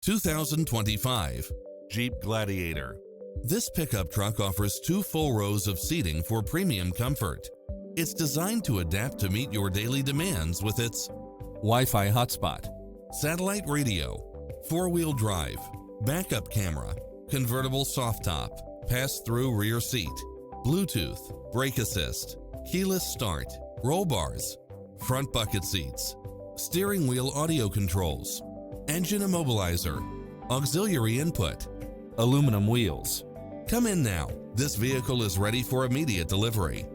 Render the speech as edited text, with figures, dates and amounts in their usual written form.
2025 Jeep Gladiator. This pickup truck offers 2 full rows of seating for premium comfort. It's designed to adapt to meet your daily demands with its Wi-Fi hotspot, satellite radio, 4-wheel drive, backup camera, convertible soft top, pass-through rear seat, Bluetooth, brake assist, keyless start, roll bars, front bucket seats, steering wheel audio controls, engine immobilizer, auxiliary input, aluminum wheels. Come in now. This vehicle is ready for immediate delivery.